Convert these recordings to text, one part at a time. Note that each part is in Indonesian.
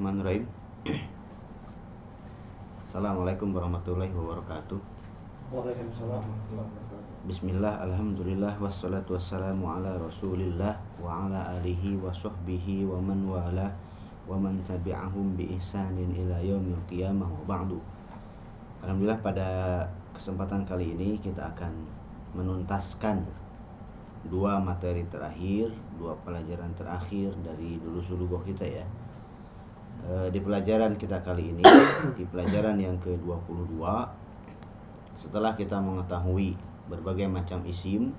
Bismillahirrahmanirrahim. Assalamualaikum warahmatullahi wabarakatuh. Waalaikumsalam. Bismillah, alhamdulillah, wassalatu wassalamu ala rasulillah wa ala alihi wa sahbihi wa man wala wa man tabi'ahum bi ihsanin ila yaumil qiyamah wa ba'du. Alhamdulillah, pada kesempatan kali ini kita akan menuntaskan dua materi terakhir, dua pelajaran terakhir dari Durusul kita ya. Di pelajaran kita kali ini, di pelajaran yang ke-22, setelah kita mengetahui berbagai macam isim,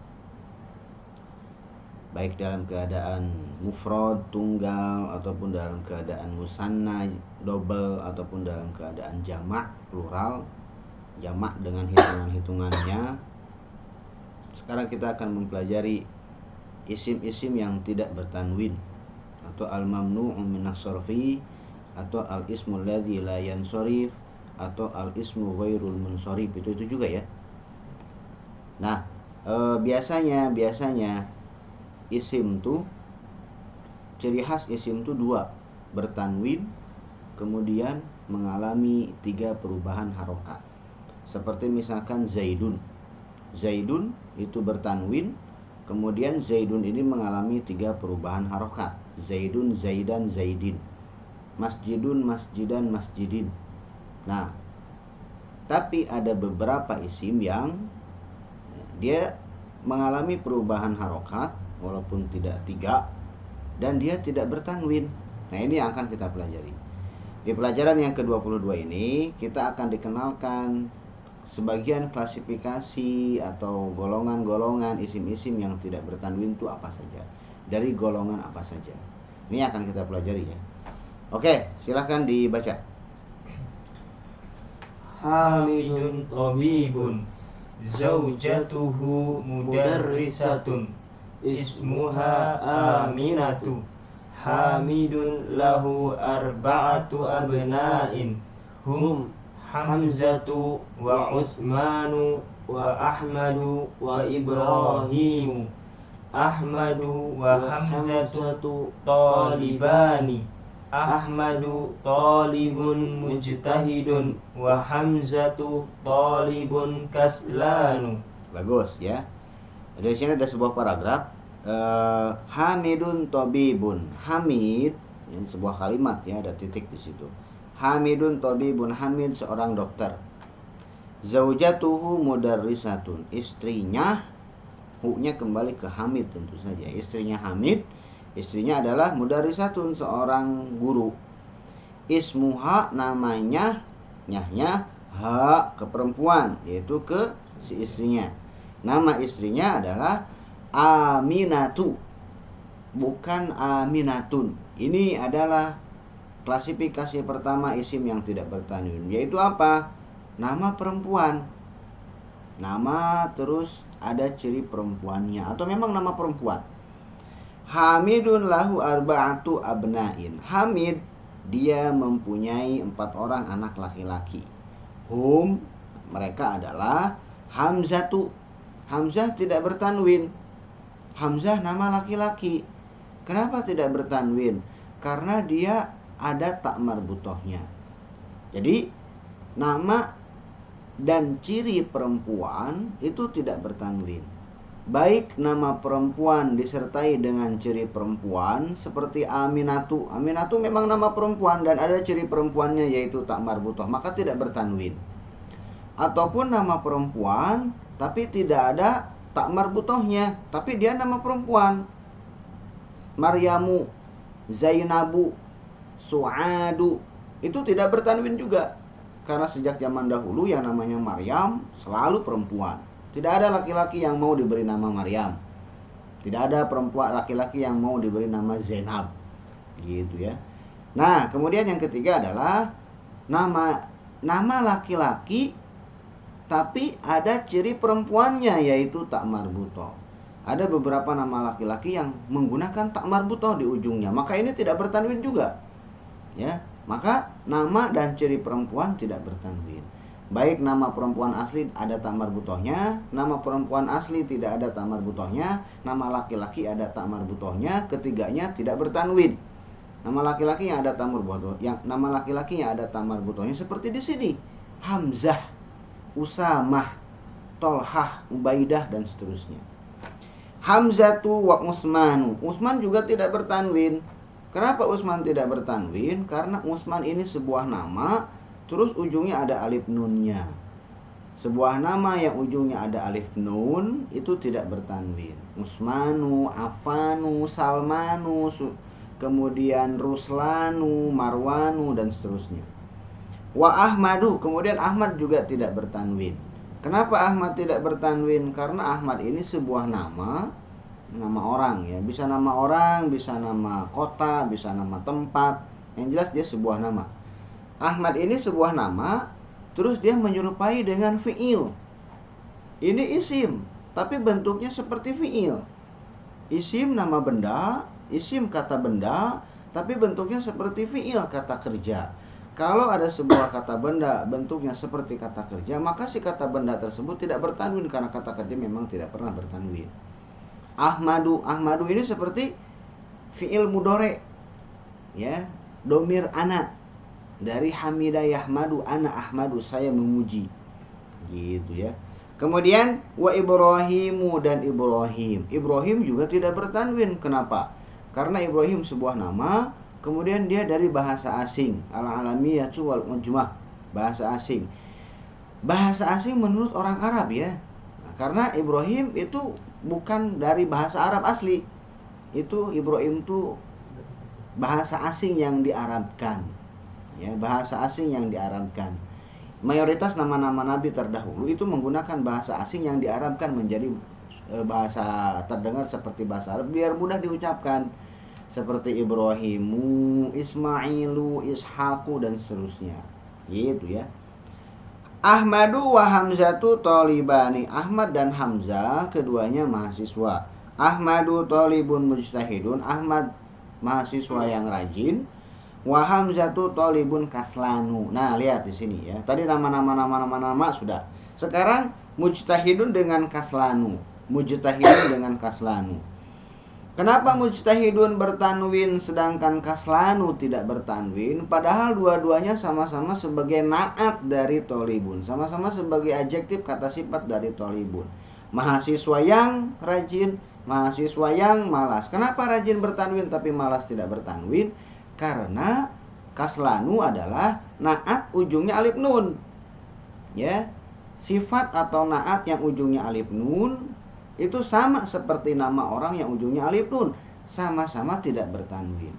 baik dalam keadaan mufrad, tunggal, ataupun dalam keadaan musanna, double, ataupun dalam keadaan jamak, plural, jamak dengan hitungan-hitungannya. Sekarang kita akan mempelajari isim-isim yang tidak bertanwin, atau al-mamnu'u minas sarfi, atau al-ismul ladzi la yansharif, atau al-ismu ghairul munsharif. Itu juga ya. Nah, biasanya isim tuh, ciri khas isim tuh dua, bertanwin, kemudian mengalami 3 perubahan harokat. Seperti misalkan Zaidun itu bertanwin, kemudian Zaidun ini mengalami 3 perubahan harokat. Zaidun, Zaidan, Zaidin. Masjidun, masjidan, masjidin. Nah, tapi ada beberapa isim yang dia mengalami perubahan harokat walaupun tidak 3, dan dia tidak bertanwin. Nah, ini yang akan kita pelajari. Di pelajaran yang ke-22 ini kita akan dikenalkan sebagian klasifikasi atau golongan-golongan isim-isim yang tidak bertanwin itu apa saja, dari golongan apa saja. Ini akan kita pelajari ya. Oke, silahkan dibaca. Hamidun tabibun, zaujatuhu mudarrisatun, ismuha Aminatu. Hamidun lahu arba'atu abna'in, hum Hamzatu wa Utsmanu wa Ahmadu wa Ibrahimu. Ahmadu wa Hamzatu talibani. Ahmadu talibun mujtahidun wa Hamzatu talibun kaslanu. Bagus ya. Dari sini ada sebuah paragraf. Hamidun tabibun. Hamid, ini sebuah kalimat ya, ada titik di situ. Hamidun tabibun, Hamid seorang dokter. Zaujatuhu mudarrisatun, istrinya, hu-nya kembali ke Hamid tentu saja. Istrinya Hamid, istrinya adalah mudarrisatun, seorang guru. Ismuha, namanya, nyahnya ha ke perempuan, yaitu ke si istrinya. Nama istrinya adalah Aminatu, bukan Aminatun. Ini adalah klasifikasi pertama isim yang tidak bertanwin, yaitu apa? Nama perempuan. Nama terus ada ciri perempuannya, atau memang nama perempuan. Hamidun lahu arba'atu abna'in. Hamid, dia mempunyai 4 orang anak laki-laki. Hum, mereka adalah Hamzatu. Hamzah tidak bertanwin. Hamzah nama laki-laki. Kenapa tidak bertanwin? Karena dia ada tak marbutohnya. Jadi nama dan ciri perempuan itu tidak bertanwin. Baik nama perempuan disertai dengan ciri perempuan seperti Aminatu. Aminatu memang nama perempuan dan ada ciri perempuannya yaitu tak marbutoh, maka tidak bertanwin. Ataupun nama perempuan tapi tidak ada tak marbutohnya, tapi dia nama perempuan. Maryamu, Zainabu, Su'adu, itu tidak bertanwin juga. Karena sejak zaman dahulu yang namanya Maryam selalu perempuan. Tidak ada laki-laki yang mau diberi nama Maryam. Tidak ada perempuan laki-laki yang mau diberi nama Zainab. Gitu ya. Nah, kemudian yang ketiga adalah nama laki-laki tapi ada ciri perempuannya yaitu tak marbutoh. Ada beberapa nama laki-laki yang menggunakan tak marbutoh di ujungnya, maka ini tidak bertanwin juga. Ya, maka nama dan ciri perempuan tidak bertanwin. Baik nama perempuan asli ada tak marbutohnya, nama perempuan asli tidak ada tak marbutohnya, nama laki-laki ada tak marbutohnya, ketiganya tidak bertanwin. Nama laki-laki yang ada nama laki-laki yang ada tamar butohnya seperti di sini. Hamzah, Usamah, Tolhah, Ubaidah dan seterusnya. Hamzatu wa Utsmanu. Utsman juga tidak bertanwin. Kenapa Utsman tidak bertanwin? Karena Utsman ini sebuah nama, terus ujungnya ada alif nunnya. Sebuah nama yang ujungnya ada alif nun itu tidak bertanwin. Utsmanu, Afanu, Salmanu, kemudian Ruslanu, Marwanu dan seterusnya. Wa Ahmadu, kemudian Ahmad juga tidak bertanwin. Kenapa Ahmad tidak bertanwin? Karena Ahmad ini sebuah nama orang ya. Bisa nama orang, bisa nama kota, bisa nama tempat. Yang jelas dia sebuah nama. Ahmad ini sebuah nama, terus dia menyerupai dengan fi'il. Ini isim, tapi bentuknya seperti fi'il. Isim nama benda, isim kata benda, tapi bentuknya seperti fi'il kata kerja. Kalau ada sebuah kata benda bentuknya seperti kata kerja, maka si kata benda tersebut tidak bertanwin karena kata kerja memang tidak pernah bertanwin. Ahmadu, Ahmadu ini seperti fi'il mudhari. Ya, domir ana. Dari hamida yahmadu, ana ahmadu, saya memuji. Gitu ya. Kemudian wa Ibrahimu dan Ibrahim. Ibrahim juga tidak bertanwin. Kenapa? Karena Ibrahim sebuah nama, kemudian dia dari bahasa asing, al-alamiyatu wal mujmah, bahasa asing. Bahasa asing menurut orang Arab ya. Nah, karena Ibrahim itu bukan dari bahasa Arab asli. Itu Ibrahim itu bahasa asing yang diarabkan. Ya, bahasa asing yang diarabkan. Mayoritas nama-nama nabi terdahulu itu menggunakan bahasa asing yang diarabkan menjadi bahasa terdengar seperti bahasa Arab biar mudah diucapkan. Seperti Ibrahimu, Ismailu, Ishaqu dan seterusnya. Gitu ya. Ahmadu wa Hamzatu talibani. Ahmad dan Hamzah keduanya mahasiswa. Ahmadu talibun mujtahidun. Ahmad mahasiswa yang rajin. Wa Hamzatu talibun kaslanu. Nah, lihat di sini ya. Tadi nama-nama sudah. Sekarang mujtahidun dengan kaslanu. Mujtahidun dengan kaslanu. Kenapa mujtahidun bertanwin sedangkan kaslanu tidak bertanwin? Padahal dua-duanya sama-sama sebagai naat dari tolibun. Sama-sama sebagai adjektif kata sifat dari tolibun. Mahasiswa yang rajin, mahasiswa yang malas. Kenapa rajin bertanwin tapi malas tidak bertanwin? Karena kaslanu adalah naat ujungnya alif nun. Ya. Sifat atau naat yang ujungnya alif nun itu sama seperti nama orang yang ujungnya alif nun, sama-sama tidak bertanwin.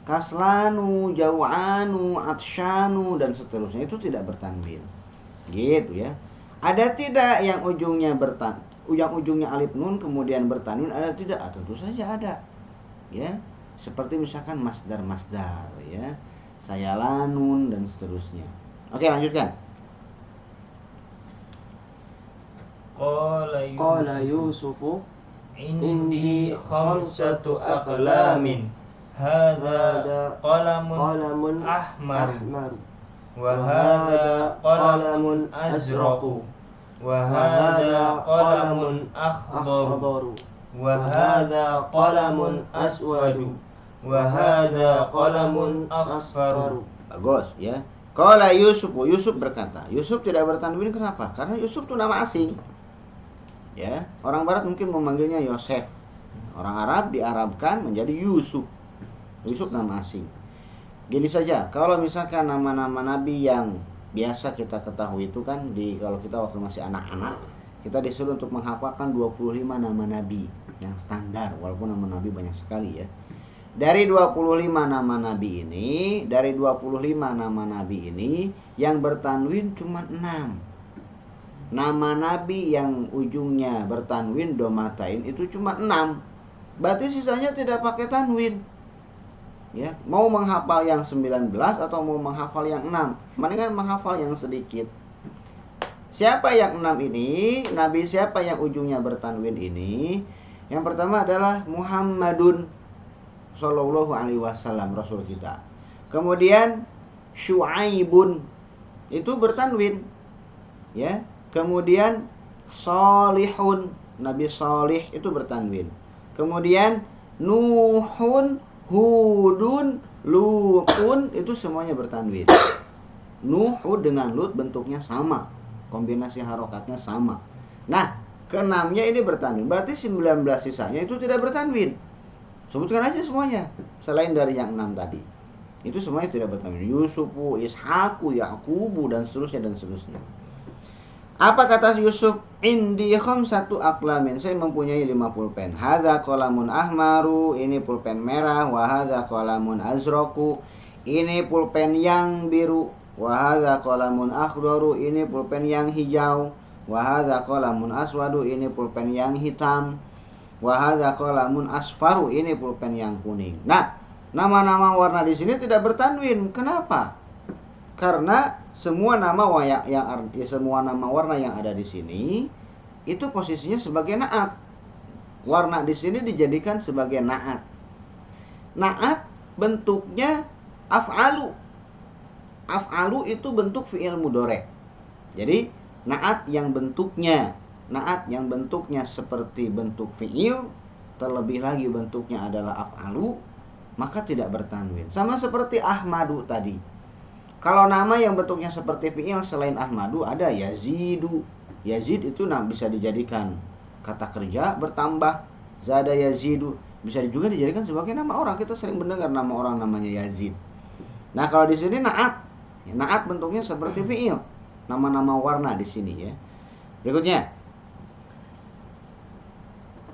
Kaslanu, jau'anu, atsyanu dan seterusnya itu tidak bertanwin. Gitu ya. Ada tidak yang ujungnya ujungnya alif nun kemudian bertanwin? Ada tidak? Tentu saja ada. Ya. Seperti misalkan masdar ya. Sayalanun dan seterusnya. Oke, lanjutkan. Qala Yusufu indi khamsatu aqlamin hadza qalamun ahmar wa hadza qalamun azraqu wa hadza qalamun akhdar wa hadza qalamun aswadu wa hadza qalamun asfar. Bagus ya. Qala Yusuf berkata. Yusuf tidak bertanwin kenapa? Karena Yusuf itu nama asing. Ya, orang barat mungkin memanggilnya Yosef. Orang Arab diarabkan menjadi Yusuf. Yusuf nama asing. Gini saja, kalau misalkan nama-nama nabi yang biasa kita ketahui itu kan kalau kita waktu masih anak-anak, kita disuruh untuk menghafalkan 25 nama nabi yang standar, walaupun nama nabi banyak sekali ya. Dari 25 nama nabi ini, yang bertanwin cuma 6. Nama nabi yang ujungnya bertanwin domatain itu cuma 6. Berarti sisanya tidak pakai tanwin. Ya, mau menghafal yang 19 atau mau menghafal yang 6, mendingan menghafal yang sedikit. Siapa yang 6 ini? Nabi siapa yang ujungnya bertanwin ini? Yang pertama adalah Muhammadun sallallahu alaihi wasallam, Rasul kita. Kemudian Syuaibun itu bertanwin. Ya. Kemudian Salihun, Nabi Salih itu bertanwin. Kemudian Nuhun, Hudun, Lutun itu semuanya bertanwin. Nuhu dengan lut bentuknya sama, kombinasi harokatnya sama. Nah, keenamnya ini bertanwin, berarti 19 sisanya itu tidak bertanwin. Sebutkan aja semuanya, selain dari yang 6 tadi. Itu semuanya tidak bertanwin. Yusufu, Ishaku, Yaqubu, dan seterusnya dan seterusnya. Apa kata Yusuf? Indi khamsatu aqlamin, saya mempunyai 5 pulpen. Hadza qalamun ahmaru, ini pulpen merah. Wa hadza qalamun azraku, ini pulpen yang biru. Wa hadza qalamun akhdaru, ini pulpen yang hijau. Wa hadza qalamun aswadu, ini pulpen yang hitam. Wa hadza qalamun asfaru, ini pulpen yang kuning. Nah, nama-nama warna di sini tidak bertanwin. Kenapa? Karena semua nama semua nama warna yang ada di sini itu posisinya sebagai naat. Warna di sini dijadikan sebagai naat. Naat bentuknya af'alu. Af'alu itu bentuk fi'il mudhari'. Jadi naat yang bentuknya seperti bentuk fi'il, terlebih lagi bentuknya adalah af'alu, maka tidak bertanwin. Sama seperti Ahmadu tadi. Kalau nama yang bentuknya seperti fi'il selain Ahmadu ada Yazidu. Yazid itu bisa dijadikan kata kerja bertambah. Zada Yazidu. Bisa juga dijadikan sebagai nama orang. Kita sering mendengar nama orang namanya Yazid. Nah, kalau di sini naat. Naat bentuknya seperti fi'il. Nama-nama warna di sini ya. Berikutnya.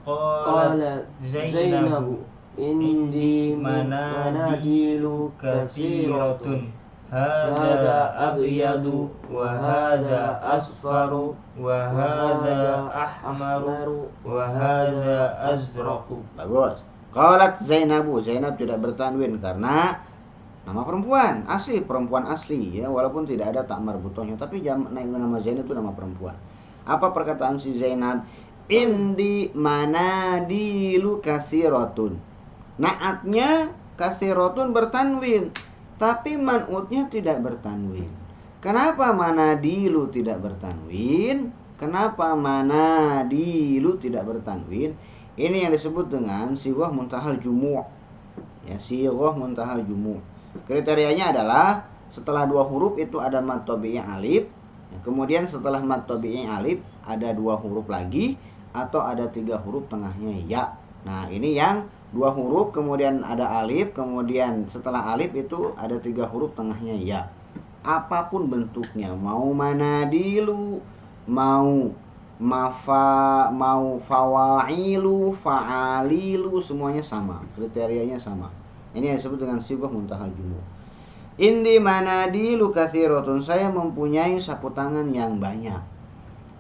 Qalat Zainabu indi manadilu katsiratun. Hada abyadu wa hada asfaru wa hada ahmaru wa hada azraqu. Bagus. Qalat Zainabu, Zainab tidak bertanwin karena nama perempuan, perempuan asli ya, walaupun tidak ada tak marbutohnya, tapi nama Zainab itu nama perempuan. Apa perkataan si Zainab? Indi manadilu kasiratun. Naatnya kasiratun bertanwin, tapi man'utnya tidak bertanwin. Kenapa manadilu tidak bertanwin? Kenapa manadilu tidak bertanwin? Ini yang disebut dengan sighah muntahal jumu'. Ya, sighah muntahal jumu'. Kriterianya adalah setelah 2 huruf itu ada mad tabi'i alif. Kemudian setelah mad tabi'i alif ada 2 huruf lagi atau ada 3 huruf tengahnya ya. Nah, ini yang 2 huruf kemudian ada alif, kemudian setelah alif itu ada 3 huruf tengahnya ya. Apapun bentuknya, mau manadilu, mau fawailu, fa'alilu, semuanya sama, kriterianya sama. Ini yang disebut dengan sighah muntahal jumu'. Indi manadilu katsiratun, saya mempunyai sapu tangan yang banyak.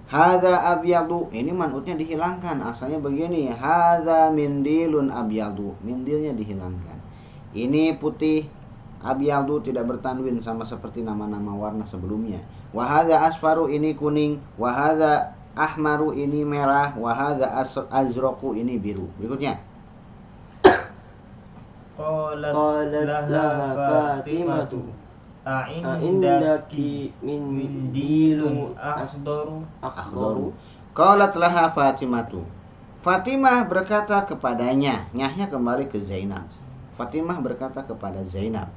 Hadza abyadu, ini man'utnya dihilangkan, asalnya begini. Hadza mindilun abyadu, mindilnya dihilangkan. Ini putih, abyadu tidak bertanwin sama seperti nama-nama warna sebelumnya. Wa hadza asfaru, ini kuning. Wa hadza ahmaru, ini merah. Wa hadza azraqu, ini biru. Berikutnya. Qalat laha Fatimatu a'indaki min dilun akhdaru. Qalat laha Fatimatu. Fatimah berkata kepadanya, nyahnya kembali ke Zainab. Fatimah berkata kepada Zainab,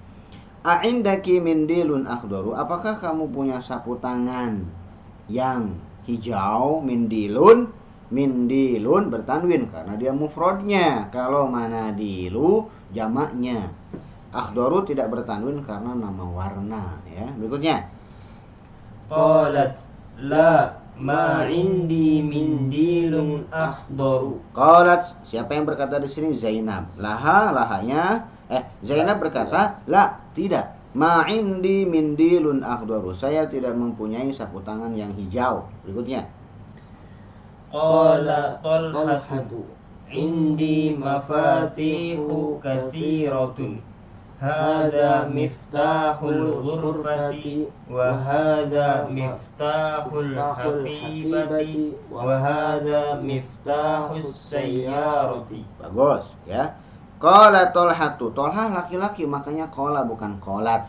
a'indaki min dilun akhdaru, apakah kamu punya sapu tangan yang hijau? Mindilun bertanwin karena dia mufradnya. Kalau manadilu jamaknya. Akhdaru tidak bertanwin karena nama warna ya. Berikutnya. Qalat la ma indi mindilun akhdaru. Qalat, siapa yang berkata di sini? Zainab. Lahanya Zainab berkata, la, tidak. Ma indi mindilun akhdaru, saya tidak mempunyai sapu tangan yang hijau. Berikutnya. Qala Talhatu indi mafatihu katsiratun. Hada miftahul ghurfati wa hada miftahul hafibati wa hada miftahus sayyarati. Bagus ya. Qala Talhatu, Talha laki-laki, makanya qala bukan qalat.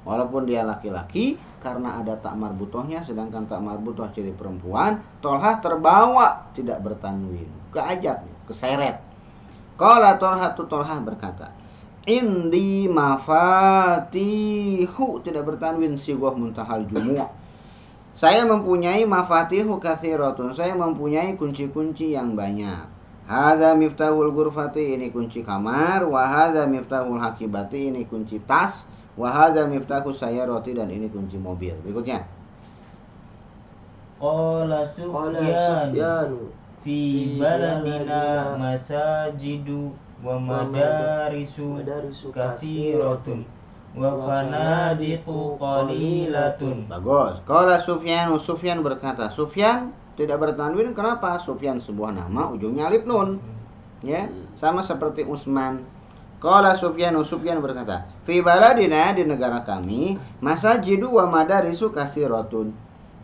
Walaupun dia laki-laki, karena ada tak marbutohnya, sedangkan tak marbutoh ciri perempuan, Talha terbawa tidak bertanwin, keajab, keseret. Qala Talhatu, Talha berkata, Indi mafatihu, tidak bertanwin, sighah muntahal jumu'. Saya mempunyai mafatihu katsiratun, saya mempunyai kunci-kunci yang banyak. Hadza miftahul ghurfati, ini kunci kamar. Wa hadza miftahul hakibati, ini kunci tas. Wa hadza miftahus sayyarati, dan ini kunci mobil. Berikutnya. Qala Sufyan fi baladina masajidu wa madarisu katsiratun wa fanadiqu qalilatun. Bagus. Qala Sufyan, Sufyan berkata. Sufyan tidak bertanwin, kenapa? Sufyan sebuah nama, ujungnya alif nun. Ya, sama seperti Utsman. Qala Sufyan, Sufyan berkata, fi baladina, di negara kami, masajidu wa madarisu katsiratun.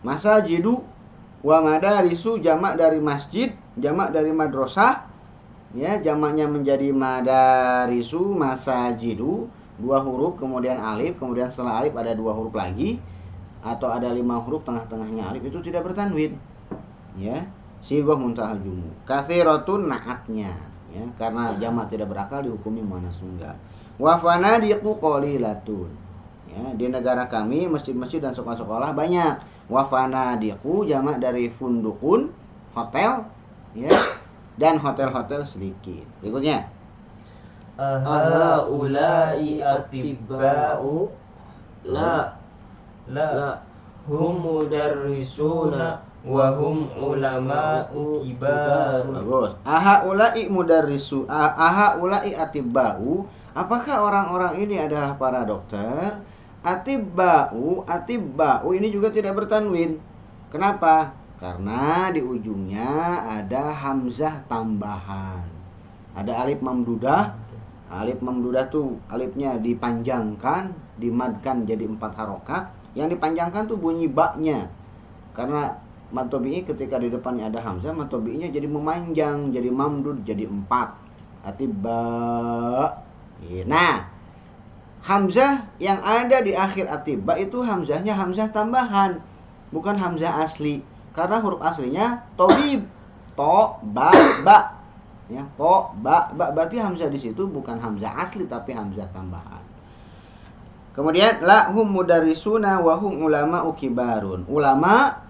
Masajidu wa madarisu, jamak dari masjid, jamak dari madrasah. Ya, jamaknya menjadi madarisu, masajidu, 2 huruf, kemudian alif, kemudian setelah alif ada 2 huruf lagi, atau ada 5 huruf, tengah-tengahnya alif, itu tidak bertanwin. Ya, sighah muntahal jumu'. Katsiratun naatnya, ya, karena jamak tidak berakal dihukumi muannas tunggal. Wa fanadiqu qalilatun. Ya, di negara kami masjid-masjid dan sekolah-sekolah banyak. Wa fanadiqu jamak dari fundukun, hotel, ya, dan hotel-hotel sedikit. Berikutnya. Ahaulai atibba'u la hum mudarrisuna wa hum ulama'u kibar. Bagus. Ahaulai mudarrisu, ahaulai atibba'u, apakah orang-orang ini adalah para dokter? Atibba'u, atibba'u ini juga tidak bertanwin. Kenapa? Karena di ujungnya ada hamzah tambahan. Ada alif mamdudah. Alif mamdudah tuh alifnya dipanjangkan, dimadkan jadi 4 harokat. Yang dipanjangkan tuh bunyi baknya. Karena mad tabi'i ketika di depannya ada hamzah, mad tabi'inya jadi memanjang, jadi mamdud, jadi 4. Atibba. Nah, hamzah yang ada di akhir atibba itu hamzahnya hamzah tambahan, bukan hamzah asli. Karena huruf aslinya tobib, to, ba, ba. Ya, to, ba, berarti hamzah di situ bukan hamzah asli tapi hamzah tambahan. Kemudian lahum mudarrisuna wa hum ulama'u kibarun. Ulama,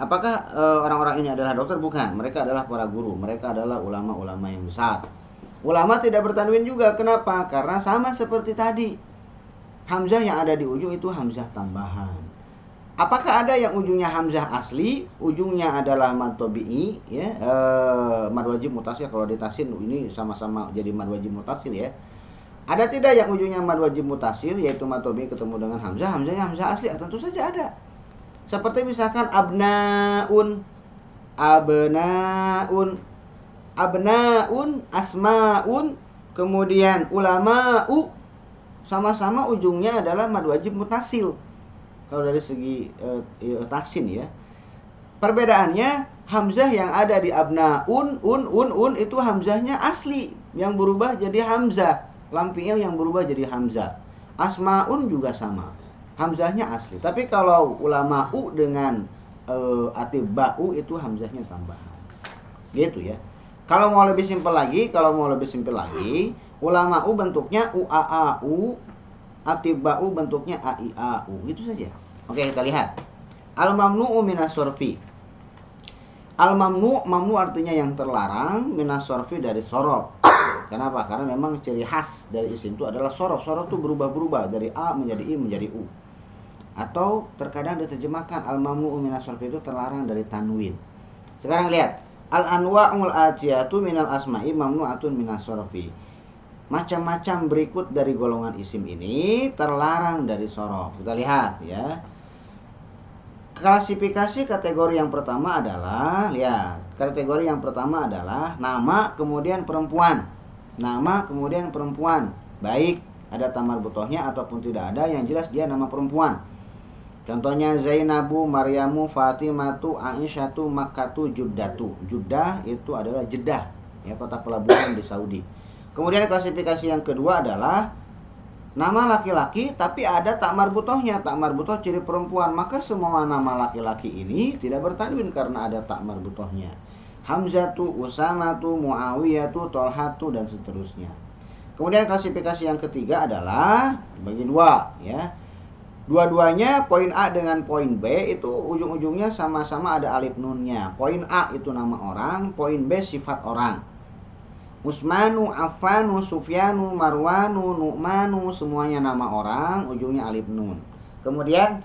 apakah orang-orang ini adalah dokter? Bukan, mereka adalah para guru, mereka adalah ulama-ulama yang besar. Ulama tidak bertanwin juga, kenapa? Karena sama seperti tadi, hamzah yang ada di ujung itu hamzah tambahan. Apakah ada yang ujungnya hamzah asli, ujungnya adalah mad tabi'i, ya, mad wajib mutasil. Kalau ditasin ini sama-sama jadi mad wajib mutasil, ya. Ada tidak yang ujungnya mad wajib mutasil, yaitu mad tabi'i ketemu dengan hamzah, hamzahnya hamzah asli? Tentu saja ada. Seperti misalkan abnaun, abnaun, abnaun, asmaun, kemudian ulama'u, sama-sama ujungnya adalah mad wajib mutasil. Kalau dari segi taksin, ya. Perbedaannya hamzah yang ada di abnaun, un itu hamzahnya asli, yang berubah jadi hamzah. Lam fi'il yang berubah jadi hamzah. Asmaun juga sama, hamzahnya asli. Tapi kalau ulama'u dengan atibba'u itu hamzahnya tambahan. Gitu, ya. Kalau mau lebih simpel lagi, ulama'u bentuknya ua'a'u, atibba'u bentuknya ai'a'u, gitu saja. Oke, kita lihat. Al-mamnu'u minas sorfi. Mamnu artinya yang terlarang, minas sorfi dari sorof. Kenapa? Karena memang ciri khas dari isim itu adalah sorof. Sorof itu berubah-berubah dari a menjadi i menjadi u. Atau terkadang diterjemahkan al-mamnu'u minas sorfi itu terlarang dari tanwin. Sekarang lihat. Al-anwa'ul atiyatu minal asma'i mamnu'atun minas sorfi. Macam-macam berikut dari golongan isim ini terlarang dari sorof. Kita lihat, ya. Klasifikasi kategori yang pertama adalah, lihat, kategori yang pertama adalah nama kemudian perempuan. Nama kemudian perempuan. Baik ada tamar butohnya ataupun tidak ada, yang jelas dia nama perempuan. Contohnya Zainabu, Maryamu, Fatimatu, Aisyatu, Makkatu, Juddatu. Juddah itu adalah Jeddah, ya, kota pelabuhan di Saudi. Kemudian klasifikasi yang kedua adalah nama laki-laki tapi ada tak marbutohnya. Tak marbutoh ciri perempuan, maka semua nama laki-laki ini tidak bertanwin karena ada tak marbutohnya. Hamzatu, Usamatu, Muawiyatu, Tolhatu, dan seterusnya. Kemudian klasifikasi yang ketiga adalah bagi dua, ya. Dua-duanya poin A dengan poin B itu ujung-ujungnya sama-sama ada alif nunnya. Poin A itu nama orang, poin B sifat orang. Usmanu, Affanu, Sufyanu, Marwanu, Nu'manu, semuanya nama orang, ujungnya alif nun. Kemudian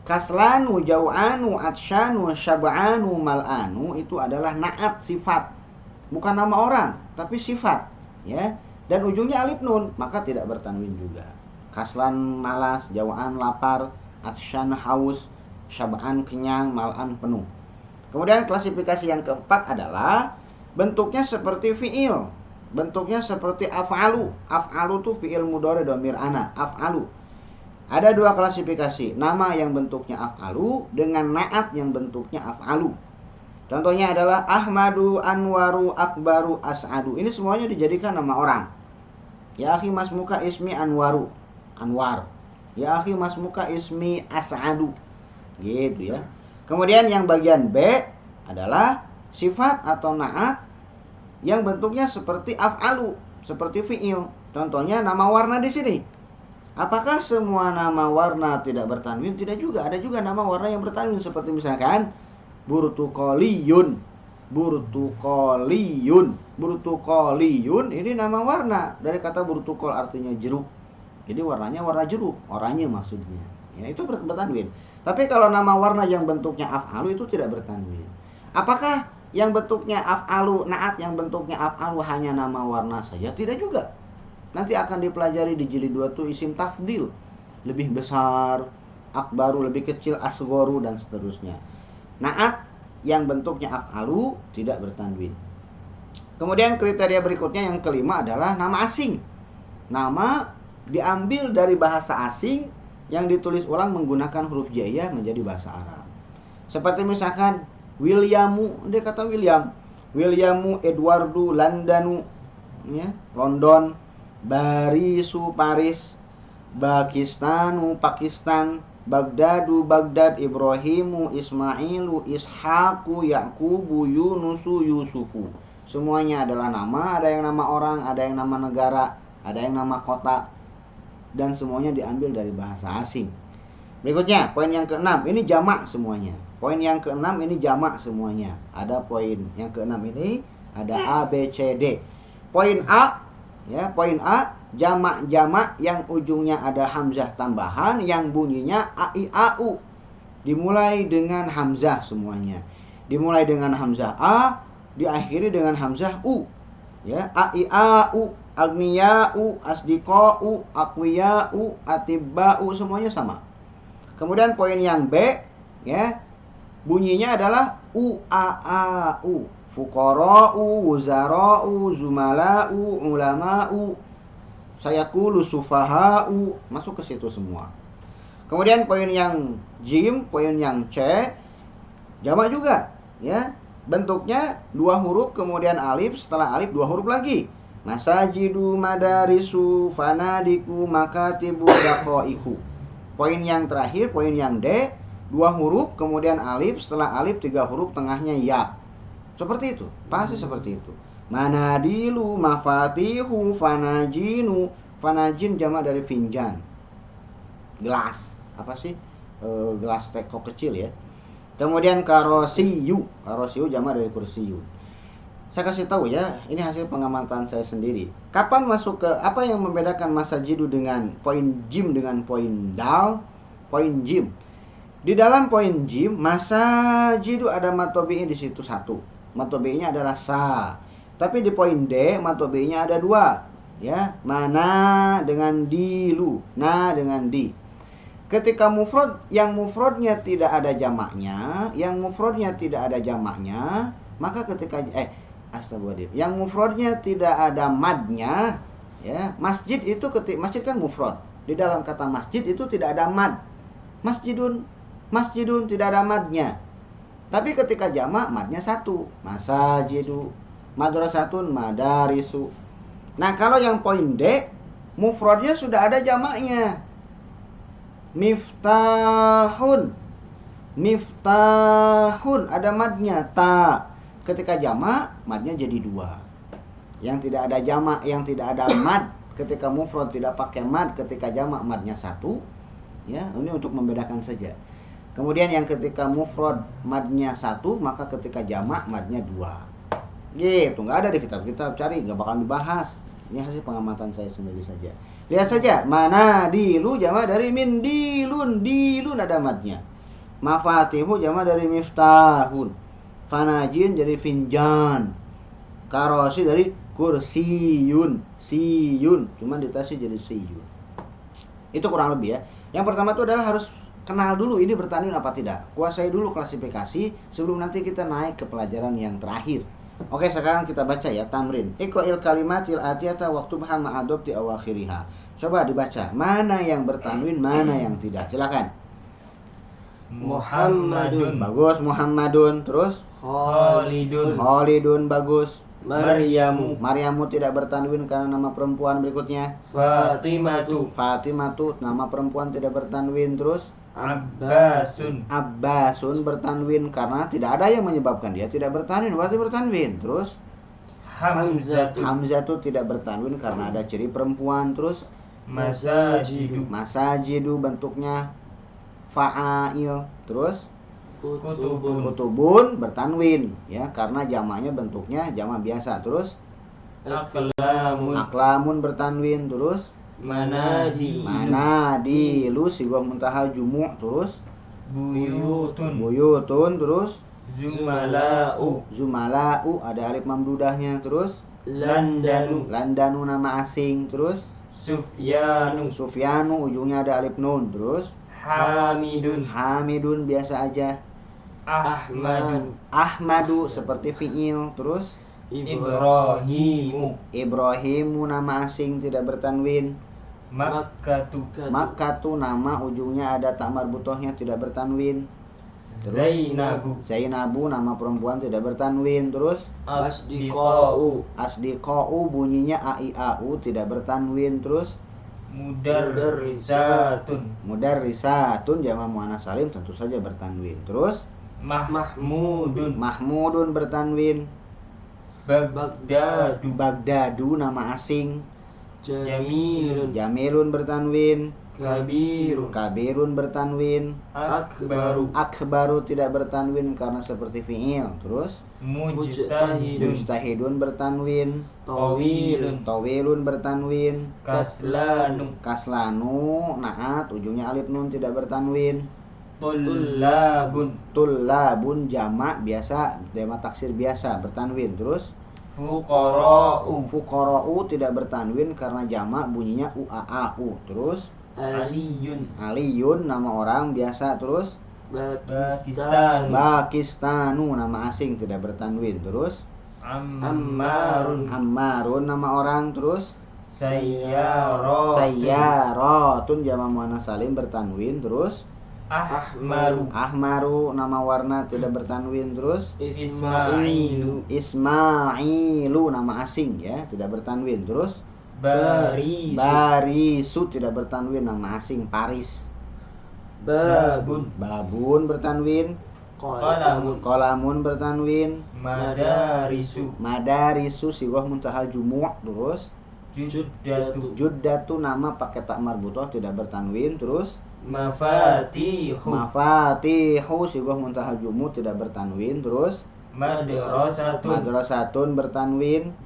Kaslanu, Jau'anu, Atsyanu, Syab'anu, Mal'anu itu adalah na'at sifat. Bukan nama orang, tapi sifat, ya. Dan ujungnya alif nun, maka tidak bertanwin juga. Kaslan malas, Jau'an lapar, Atsyan haus, Syab'an kenyang, Mal'an penuh. Kemudian klasifikasi yang keempat adalah bentuknya seperti fi'il. Bentuknya seperti af'alu. Af'alu itu fi'il mudhari dhamir ana, af'alu. Ada dua klasifikasi, nama yang bentuknya af'alu dengan na'at yang bentuknya af'alu. Contohnya adalah Ahmadu, Anwaru, Akbaru, As'adu. Ini semuanya dijadikan nama orang. Ya akhi masmuka ismi Anwaru, Anwar. Ya akhi masmuka ismi As'adu. Gitu ya. Kemudian yang bagian B adalah sifat atau na'at yang bentuknya seperti af'alu, seperti fi'il. Contohnya nama warna di sini. Apakah semua nama warna tidak bertanwin? Tidak juga. Ada juga nama warna yang bertanwin seperti misalkan burtukoliyun, burtukoliyun, burtukoliyun. Ini nama warna dari kata burtukol artinya jeruk. Jadi warnanya warna jeruk, oranye maksudnya. Ya, itu bertanwin. Tapi kalau nama warna yang bentuknya af'alu itu tidak bertanwin. Apakah yang bentuknya af'alu, na'at yang bentuknya af'alu hanya nama warna saja? Tidak juga. Nanti akan dipelajari di jilid 2 tuh isim tafdil. Lebih besar, akbaru lebih kecil, asgoru dan seterusnya. Na'at yang bentuknya af'alu tidak bertanwin. Kemudian kriteria berikutnya yang kelima adalah nama asing. Nama diambil dari bahasa asing yang ditulis ulang menggunakan huruf jaiyah menjadi bahasa Arab. Seperti misalkan Williamu, dia kata William. Williamu, Edwardu, Landanu, ya, London, Barisu, Paris, Pakistanu, Pakistan, Bagdadu, Bagdad, Ibrahimu, Ismailu, Ishaku, Yakubu, Yunusu, Yusufu. Semuanya adalah nama, ada yang nama orang, ada yang nama negara, ada yang nama kota, dan semuanya diambil dari bahasa asing. Berikutnya, poin yang keenam, ini jamak semuanya. Poin yang keenam ini jamak semuanya. Ada poin yang keenam ini, ada A, B, C, D. Poin A, ya, poin A, jamak-jamak yang ujungnya ada hamzah tambahan yang bunyinya a, i, a, u. Dimulai dengan hamzah semuanya. Dimulai dengan hamzah a, diakhiri dengan hamzah u. Ya, a, i, a, u, agniya'u, asdiqa'u, aqwiya'u, atibba'u, semuanya sama. Kemudian poin yang B, ya, bunyinya adalah u, a, a, u. Fuqara'u, wuzara'u, zumala'u, ulama'u, sayaqulu sufaha'u, masuk ke situ semua. Kemudian poin yang jim, poin yang C, jamak juga, ya. Bentuknya dua huruf kemudian alif, setelah alif dua huruf lagi. Masajidu, madarisu, fanadiku, makatibu, daqaiku. Poin yang terakhir, poin yang D, dua huruf kemudian alif, setelah alif tiga huruf tengahnya ya. Seperti itu, pasti seperti itu. Manadilu, mafatihu, fanajinu. Fanajin jamak dari finjan, gelas. Apa sih? Gelas teko kecil ya. Kemudian karosiyu. Karosiyu jamak dari kursiyu. Saya kasih tahu ya, ini hasil pengamatan saya sendiri. Kapan masuk ke, apa yang membedakan masajidu dengan poin jim dengan poin dal? Poin jim. Di dalam poin jim, masajidu ada matobi'i di situ satu. Matobi'inya adalah sa. Tapi di poin D, matobi'inya ada dua. Ya, mana dengan dilu, na dengan di. Ketika mufrad, yang mufradnya tidak ada jamaknya, maka ketika astagfirullah, yang mufradnya tidak ada madnya, ya, masjid itu masjid kan mufrad. Di dalam kata masjid itu tidak ada mad. Masjidun tidak ada madnya. Tapi ketika jamak madnya satu, masajidu, madrasatun, madarisu. Nah, kalau yang poin D, mufradnya sudah ada jamaknya. Miftahun, ada madnya ta. Ketika jamak, madnya jadi dua. Yang tidak ada jamak, yang tidak ada mad, ketika mufrad tidak pakai mad, ketika jamak madnya 1. Ya, ini untuk membedakan saja. Kemudian yang ketika mufrad madnya 1, maka ketika jamak madnya 2. Gitu, nggak ada di kitab-kitab, cari, nggak bakal dibahas. Ini hasil pengamatan saya sendiri saja. Lihat saja, mana dilu jamak dari min dilun, dilun ada madnya. Mafatihu jamak dari miftahun. Fanajin dari finjan. Karosi dari kursiyun, siyun, cuman ditasi jadi siyun. Itu kurang lebih ya. Yang pertama itu adalah harus kenal dulu ini bertanwin apa tidak. Kuasai dulu klasifikasi sebelum nanti kita naik ke pelajaran yang terakhir. Oke, sekarang kita baca ya tamrin. Iqra'il kalimatil atiyata waktubha ma'adobti awakhiriha. Coba dibaca, mana yang bertanwin, mana yang tidak. Silakan. Muhammadun. Bagus, Muhammadun. Terus Khalidun. Khalidun, bagus. Maryamu. Maryamu tidak bertanwin karena nama perempuan. Berikutnya Fatimatu. Fatimatu, nama perempuan tidak bertanwin. Terus Abbasun. Abbasun bertanwin karena tidak ada yang menyebabkan dia tidak bertanwin, berarti bertanwin. Terus Hamzatu. Hamzatu tidak bertanwin karena ada ciri perempuan. Terus Masajidu. Masajidu bentuknya fa'ail. Terus Kutubun. Kutubun bertanwin ya karena jamaknya bentuknya jamak biasa. Terus Aklamun. Aklamun bertanwin. Terus Manadi. Manadilu sigoh muntahal jumu'. Terus Buyutun. Buyutun. Terus Zumala'u. Zumala'u ada alif mamdudahnya. Terus Landanu. Landanu nama asing. Terus Sufyanu. Sufyanu ujungnya ada alif nun. Terus Hamidun. Hamidun biasa aja. Ahmadu. Ahmadu seperti fi'il. Terus Ibrahimu. Ibrahimu nama asing tidak bertanwin. Makkatu. Makkatu nama ujungnya ada tak marbutohnya tidak bertanwin. Zainabu. Zainabu nama perempuan tidak bertanwin. Terus Asdiqa'u. Asdiqa'u bunyinya ai'au tidak bertanwin. Terus Mudarrisatun. Mudarrisatun jamak muannas salim tentu saja bertanwin. Terus Mahmudun. Mahmudun bertanwin. Bagdadu. Bagdadu nama asing. Jamilun. Jamilun bertanwin. Kabirun. Kabirun bertanwin. Akbaru. Akbaru tidak bertanwin karena seperti fi'il. Terus Mujtahidun. Mujtahidun bertanwin. Tawilun. Tawilun bertanwin. Kaslanu. Kaslanu naat ujungnya alif nun tidak bertanwin. Tullabun. Tullabun jamak biasa, jamak taksir biasa bertanwin. Terus Fuqara'u. Fuqara'u tidak bertanwin karena jamak bunyinya u'a'u. Terus Aliyun. Aliyun nama orang biasa. Terus Pakistan. Pakistanu nama asing tidak bertanwin. Terus Ammarun. Ammarun nama orang. Terus Sayyaratun. Sayyaratun jamak muannas salim bertanwin. Terus Ahmaru. Ahmaru nama warna tidak bertanwin. Terus Ismailu. Ismailu nama asing ya tidak bertanwin. Terus Barisu. Barisu tidak bertanwin nama asing. Paris. Babun. Babun bertanwin. Qalamun. Qalamun bertanwin. Madarisu. Madarisu sigoh muntahal jumu'. Terus Juddatu. Juddatu nama pakai tak marbutoh tidak bertanwin. Terus Mafatihu. Mafatihu sigoh muntahal jumu' tidak bertanwin. Terus Madrasatun. Madrasatun bertanwin.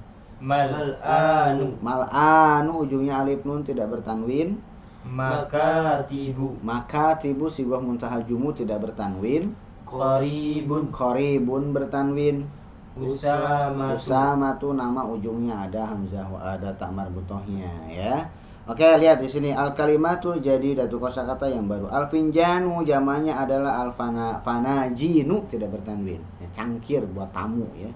Mal'anu. Mal'anu ujungnya alif nun tidak bertanwin. Makatibu. Makatibu sigoh muntahal jumu' tidak bertanwin. Qaribun. Qaribun bertanwin. Usamatu. Usamatu nama ujungnya ada hamzah ada tak marbutohnya ya. Oke, lihat di sini al kalimatul jadidatu kosakata yang baru. Al finjanu jamaknya adalah al fanajinu tidak bertanwin. Ya, cangkir buat tamu ya.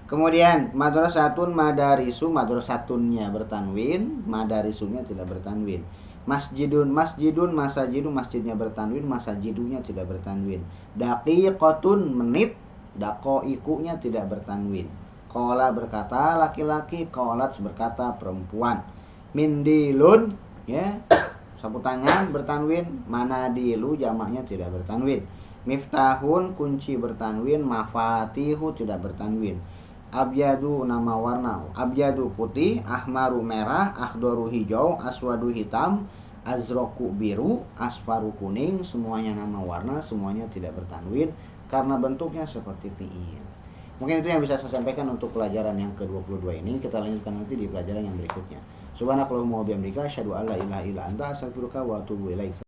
Kemudian madrasatun madarisu madrasatunnya bertanwin, madarisunya tidak bertanwin. Masjidun masajidu masjidnya bertanwin, masajidunya tidak bertanwin. Daqiqatun menit, daqaiqunya tidak bertanwin. Qala berkata laki-laki, qalat berkata perempuan. Mindilun ya sapu tangan bertanwin, manadilu jamaknya tidak bertanwin. Miftahun kunci bertanwin, mafatihu tidak bertanwin. Abyadu nama warna. Abyadu putih, ahmaru merah, akhdaru hijau, aswadu hitam, azroku biru, asfaru kuning. Semuanya nama warna, semuanya tidak bertanwin karena bentuknya seperti fiil. Mungkin itu yang bisa saya sampaikan untuk pelajaran yang ke-22 ini. Kita lanjutkan nanti di pelajaran yang berikutnya. Subhanakallahumma wa bihamdika asyhadu an la ilaha illa anta astaghfiruka wa atubu ilaik.